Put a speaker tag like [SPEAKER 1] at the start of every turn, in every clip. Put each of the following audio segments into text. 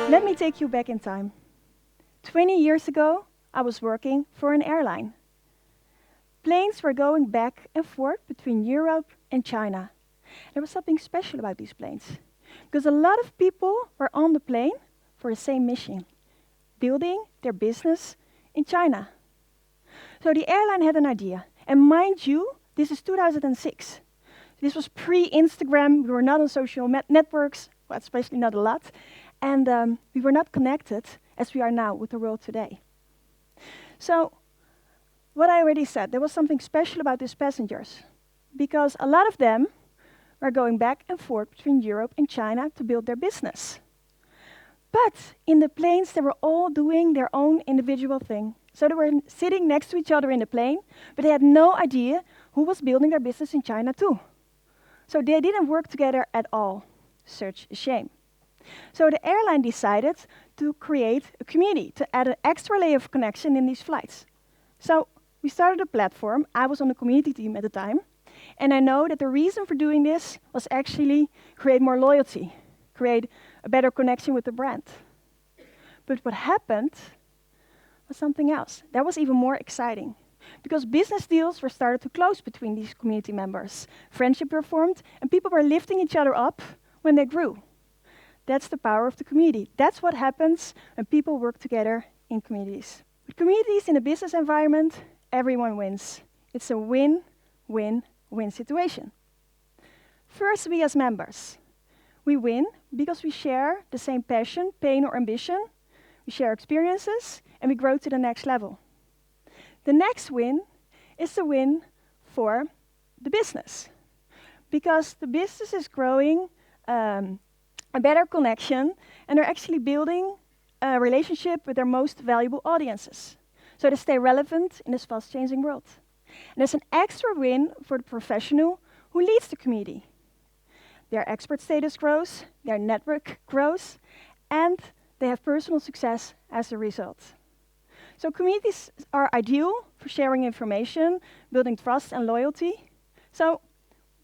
[SPEAKER 1] Let me take you back in time. 20 years ago, I was working for an airline. Planes were going back and forth between Europe and China. There was something special about these planes, because a lot of people were on the plane for the same mission, building their business in China. So the airline had an idea, and mind you, this is 2006. This was pre-Instagram, we were not on social networks, well, especially not a lot, and we were not connected as we are now with the world today. So, what I already said, there was something special about these passengers, because a lot of them were going back and forth between Europe and China to build their business. But in the planes, they were all doing their own individual thing. So they were sitting next to each other in the plane, but they had no idea who was building their business in China too. So they didn't work together at all. Such a shame. So the airline decided to create a community, to add an extra layer of connection in these flights. So we started a platform. I was on the community team at the time, and I know that the reason for doing this was actually create more loyalty, create a better connection with the brand. But what happened was something else. That was even more exciting, because business deals were started to close between these community members. Friendship were formed, and people were lifting each other up when they grew. That's the power of the community. That's what happens when people work together in communities. With communities in a business environment, everyone wins. It's a win-win-win situation. First, we as members. We win because we share the same passion, pain, or ambition. We share experiences, and we grow to the next level. The next win is the win for the business, because the business is growing a better connection, and they're actually building a relationship with their most valuable audiences, so they stay relevant in this fast-changing world. And there's an extra win for the professional who leads the community. Their expert status grows, their network grows, and they have personal success as a result. So communities are ideal for sharing information, building trust and loyalty. So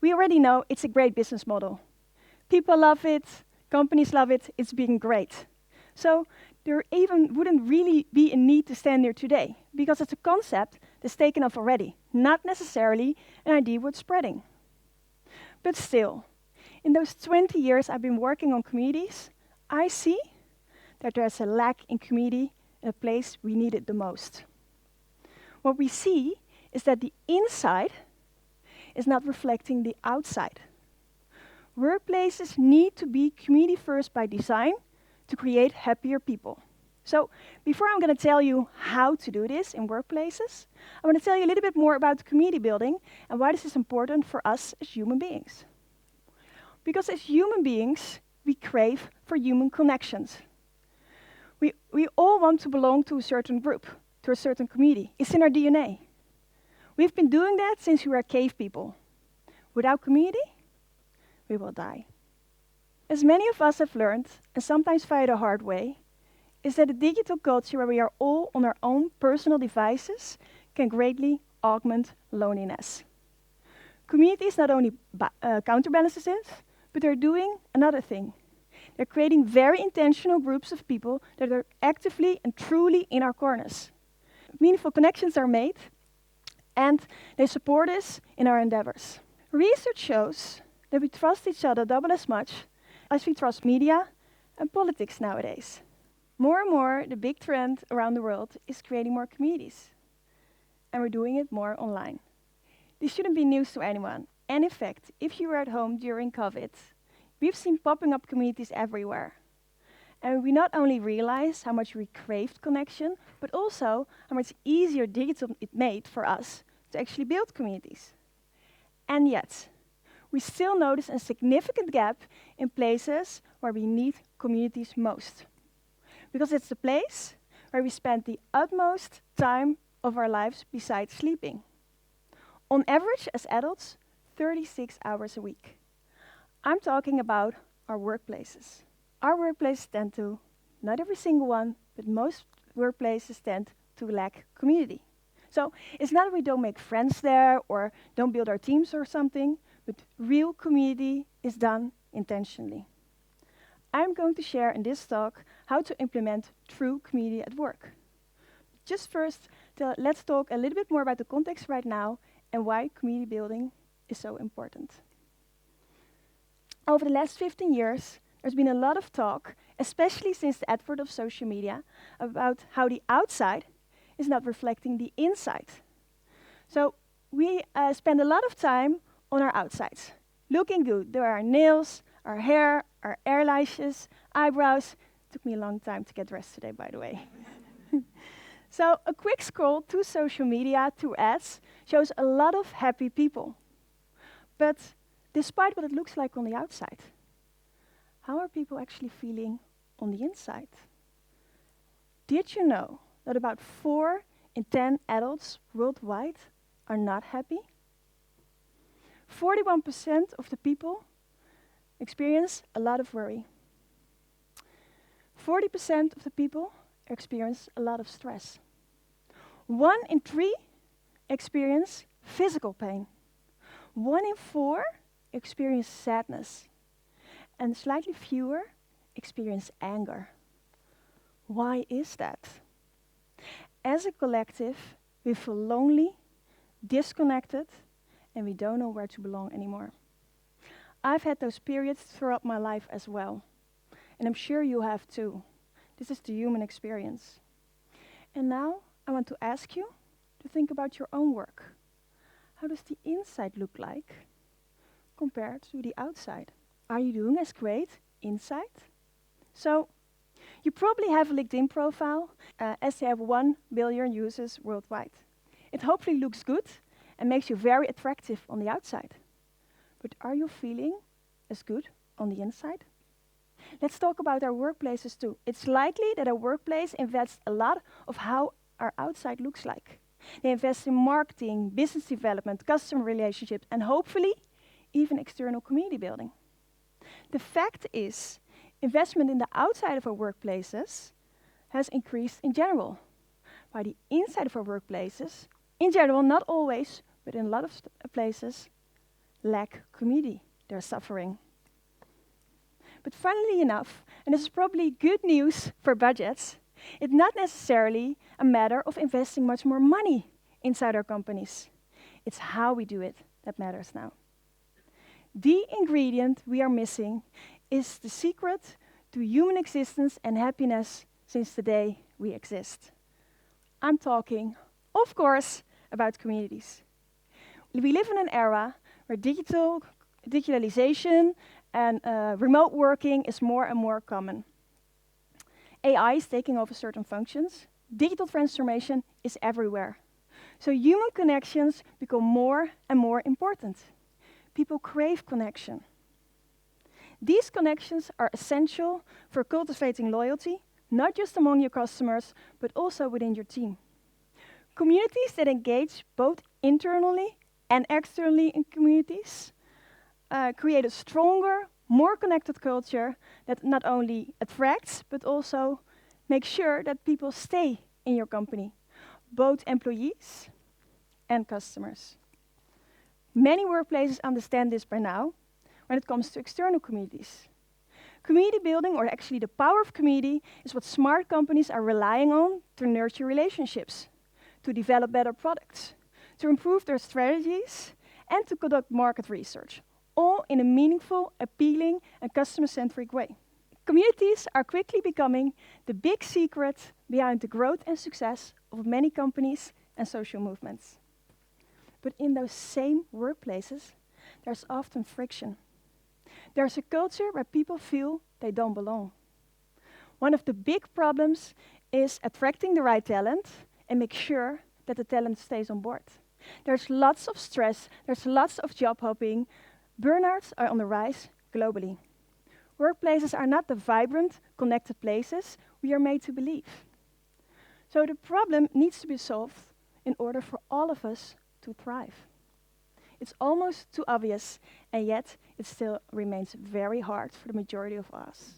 [SPEAKER 1] we already know it's a great business model. People love it, companies love it, it's been great. So there even wouldn't really be a need to stand there today, because it's a concept that's taken off already, not necessarily an idea worth spreading. But still, in those 20 years I've been working on communities, I see that there's a lack in community in a place we need it the most. What we see is that the inside is not reflecting the outside. Workplaces need to be community first by design to create happier people. So before I'm going to tell you how to do this in workplaces, I want to tell you a little bit more about community building and why this is important for us as human beings. Because as human beings, we crave for human connections. We all want to belong to a certain group, to a certain community. It's in our DNA. We've been doing that since we were cave people. Without community, we will die. As many of us have learned, and sometimes via the hard way, is that a digital culture where we are all on our own personal devices can greatly augment loneliness. Communities not only counterbalances it, but they're doing another thing. They're creating very intentional groups of people that are actively and truly in our corners. Meaningful connections are made, and they support us in our endeavors. Research shows that we trust each other double as much as we trust media and politics nowadays. More and more, the big trend around the world is creating more communities, and we're doing it more online. This shouldn't be news to anyone, and in fact, if you were at home during COVID, we've seen popping up communities everywhere. And we not only realize how much we craved connection, but also how much easier digital it made for us to actually build communities. And yet, we still notice a significant gap in places where we need communities most. Because it's the place where we spend the utmost time of our lives besides sleeping. On average, as adults, 36 hours a week. I'm talking about our workplaces. Our workplaces tend to, not every single one, but most workplaces tend to lack community. So it's not that we don't make friends there or don't build our teams or something, but real community is done intentionally. I'm going to share in this talk how to implement true community at work. Just first, let's talk a little bit more about the context right now and why community building is so important. Over the last 15 years, there's been a lot of talk, especially since the advent of social media, about how the outside is not reflecting the inside. So we spend a lot of time on our outsides, looking good. There are our nails, our hair, our eyelashes, eyebrows. Took me a long time to get dressed today, by the way. So a quick scroll to social media, to ads, shows a lot of happy people. But despite what it looks like on the outside, how are people actually feeling on the inside? Did you know that about 4 in 10 adults worldwide are not happy? 41% of the people experience a lot of worry. 40% of the people experience a lot of stress. 1 in 3 experience physical pain. 1 in 4 experience sadness. And slightly fewer experience anger. Why is that? As a collective, we feel lonely, disconnected, and we don't know where to belong anymore. I've had those periods throughout my life as well. And I'm sure you have too. This is the human experience. And now I want to ask you to think about your own work. How does the inside look like compared to the outside? Are you doing as great inside? So, you probably have a LinkedIn profile, as they have 1 billion users worldwide. It hopefully looks good and makes you very attractive on the outside. But are you feeling as good on the inside? Let's talk about our workplaces too. It's likely that a workplace invests a lot of how our outside looks like. They invest in marketing, business development, customer relationships, and hopefully even external community building. The fact is, investment in the outside of our workplaces has increased in general, while the inside of our workplaces, in general, not always, but in a lot of places, lack community. They're suffering. But funnily enough, and this is probably good news for budgets, it's not necessarily a matter of investing much more money inside our companies. It's how we do it that matters now. The ingredient we are missing is the secret to human existence and happiness since the day we exist. I'm talking, of course, about communities. We live in an era where digitalization and remote working is more and more common. AI is taking over certain functions. Digital transformation is everywhere. So human connections become more and more important. People crave connection. These connections are essential for cultivating loyalty, not just among your customers, but also within your team. Communities that engage both internally and externally in communities create a stronger, more connected culture that not only attracts, but also makes sure that people stay in your company, both employees and customers. Many workplaces understand this by now when it comes to external communities. Community building, or actually the power of community, is what smart companies are relying on to nurture relationships, to develop better products, to improve their strategies, and to conduct market research, all in a meaningful, appealing, and customer-centric way. Communities are quickly becoming the big secret behind the growth and success of many companies and social movements. But in those same workplaces, there's often friction. There's a culture where people feel they don't belong. One of the big problems is attracting the right talent and make sure that the talent stays on board. There's lots of stress, there's lots of job hopping. Burnouts are on the rise globally. Workplaces are not the vibrant, connected places we are made to believe. So the problem needs to be solved in order for all of us to thrive. It's almost too obvious, and yet it still remains very hard for the majority of us.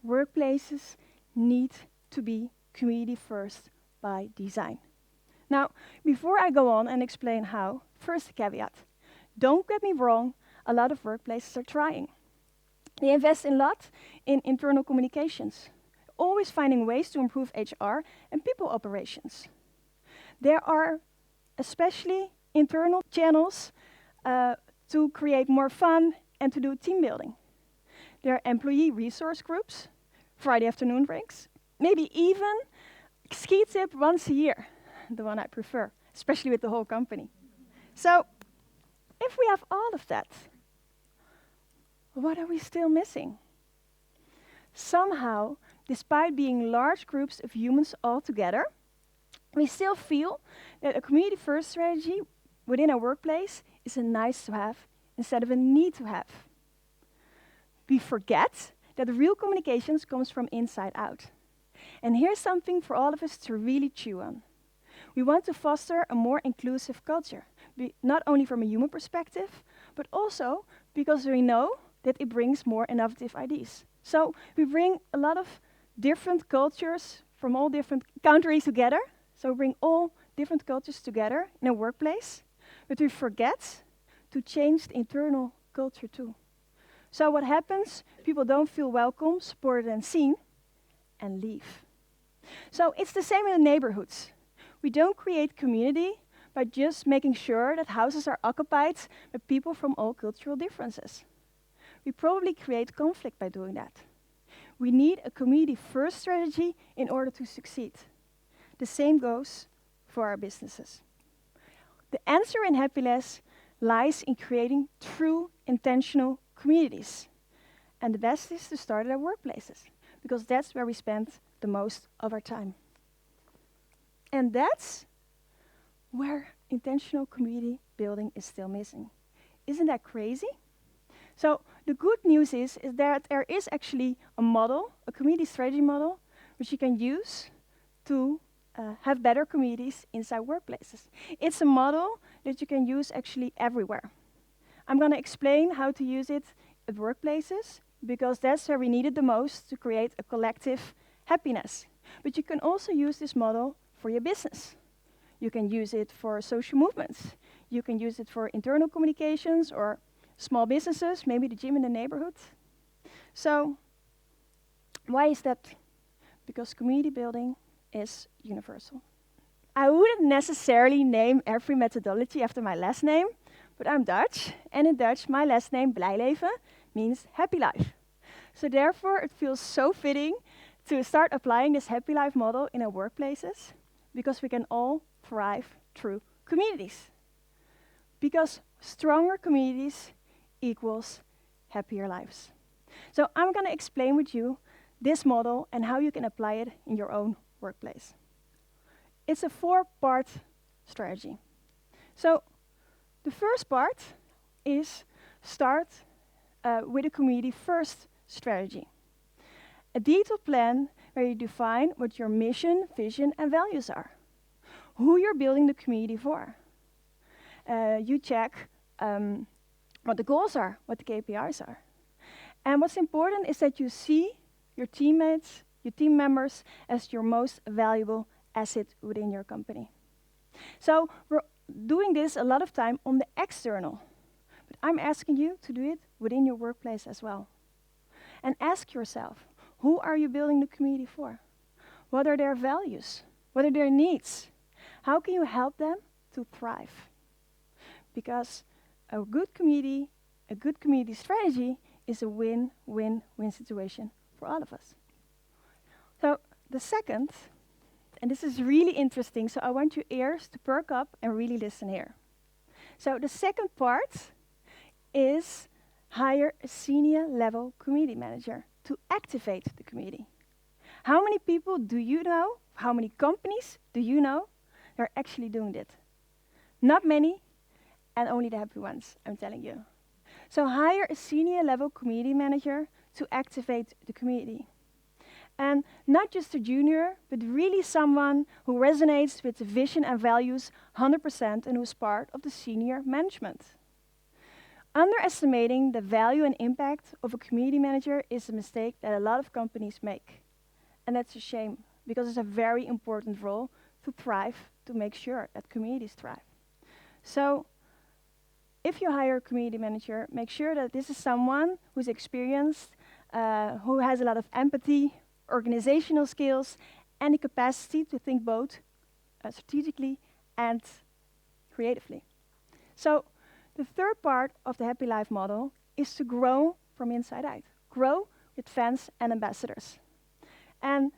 [SPEAKER 1] Workplaces need to be community first by design. Now, before I go on and explain how, first a caveat. Don't get me wrong, a lot of workplaces are trying. They invest a lot in internal communications. always finding ways to improve HR and people operations. There are especially internal channels to create more fun and to do team building. There are employee resource groups, Friday afternoon drinks, maybe even ski tip once a year, the one I prefer, especially with the whole company. So, if we have all of that, what are we still missing? Somehow, despite being large groups of humans all together, we still feel that a community-first strategy within our workplace is a nice to have instead of a need to have. We forget that the real communications comes from inside out. And here's something for all of us to really chew on. We want to foster a more inclusive culture, not only from a human perspective, but also because we know that it brings more innovative ideas. So we bring a lot of different cultures from all different countries together. So we bring all different cultures together in a workplace, but we forget to change the internal culture too. So what happens? People don't feel welcome, supported and seen, and leave. So it's the same in the neighborhoods. We don't create community by just making sure that houses are occupied by people from all cultural differences. We probably create conflict by doing that. We need a community-first strategy in order to succeed. The same goes for our businesses. The answer in happiness lies in creating true intentional communities. And the best is to start at our workplaces, because that's where we spend the most of our time. And that's where intentional community building is still missing. Isn't that crazy? So the good news is that there is actually a model, a community strategy model, which you can use to have better communities inside workplaces. It's a model that you can use actually everywhere. I'm going to explain how to use it at workplaces, because that's where we need it the most to create a collective happiness. But you can also use this model for your business. You can use it for social movements. You can use it for internal communications or small businesses, maybe the gym in the neighborhood. So, why is that? Because community building is universal. I wouldn't necessarily name every methodology after my last name, but I'm Dutch, and in Dutch, my last name, Blijleven, means happy life. So therefore, it feels so fitting to start applying this happy life model in our workplaces, because we can all thrive through communities. Because stronger communities equals happier lives. So I'm going to explain with you this model and how you can apply it in your own workplace. It's a 4-part strategy. So the first part is start with a community first strategy. A detailed plan where you define what your mission, vision, and values are. Who you're building the community for. You check what the goals are, what the KPIs are. And what's important is that you see your teammates, your team members, as your most valuable asset within your company. So we're doing this a lot of time on the external, but I'm asking you to do it within your workplace as well. And ask yourself, who are you building the community for? What are their values? What are their needs? How can you help them to thrive? Because a good community strategy is a win-win-win situation for all of us. So the second, and this is really interesting, so I want your ears to perk up and really listen here. So the second part is hire a senior level community manager to activate the community. How many people do you know, how many companies do you know that are actually doing that? Not many, and only the happy ones, I'm telling you. So hire a senior level community manager to activate the community. And not just a junior, but really someone who resonates with the vision and values 100% and who is part of the senior management. Underestimating the value and impact of a community manager is a mistake that a lot of companies make. And that's a shame, because it's a very important role to thrive, to make sure that communities thrive. So, if you hire a community manager, make sure that this is someone who's experienced, who has a lot of empathy, organizational skills, and the capacity to think both strategically and creatively. So the third part of the Happy Life model is to grow from inside out. Grow with fans and ambassadors. And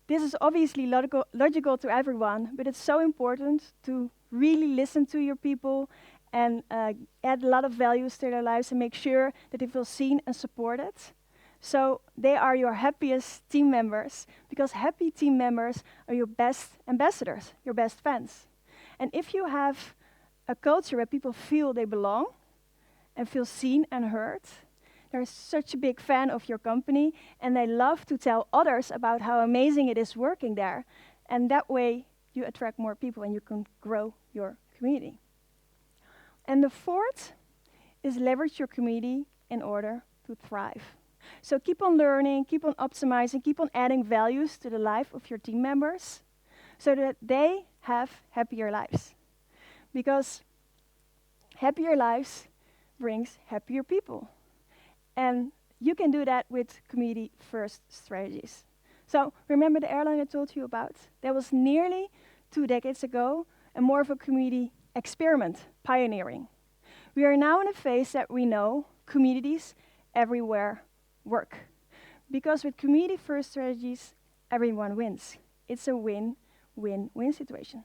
[SPEAKER 1] this is obviously logical to everyone, but it's so important to really listen to your people and add a lot of values to their lives and make sure that they feel seen and supported. So they are your happiest team members, because happy team members are your best ambassadors, your best fans. And if you have a culture where people feel they belong and feel seen and heard, they're such a big fan of your company, and they love to tell others about how amazing it is working there. And that way, you attract more people and you can grow your community. And the fourth is leverage your community in order to thrive. So keep on learning, keep on optimizing, keep on adding values to the life of your team members so that they have happier lives. Because happier lives brings happier people. And you can do that with community-first strategies. So remember the airline I told you about? That was nearly 2 decades ago, and more of a community experiment, pioneering. We are now in a phase that we know communities everywhere work. Because with community-first strategies, everyone wins. It's a win-win-win situation.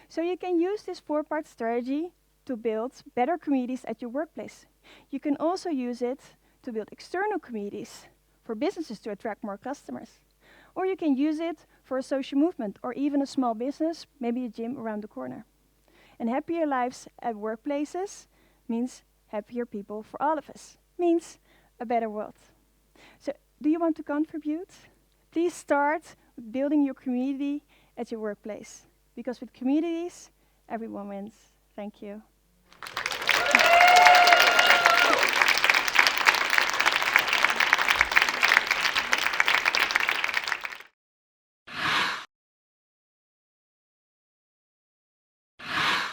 [SPEAKER 1] So you can use this 4-part strategy to build better communities at your workplace. You can also use it to build external communities for businesses to attract more customers. Or you can use it for a social movement or even a small business, maybe a gym around the corner. And happier lives at workplaces means happier people for all of us, means a better world. So do you want to contribute? Please start with building your community at your workplace, because with communities, everyone wins. Thank you.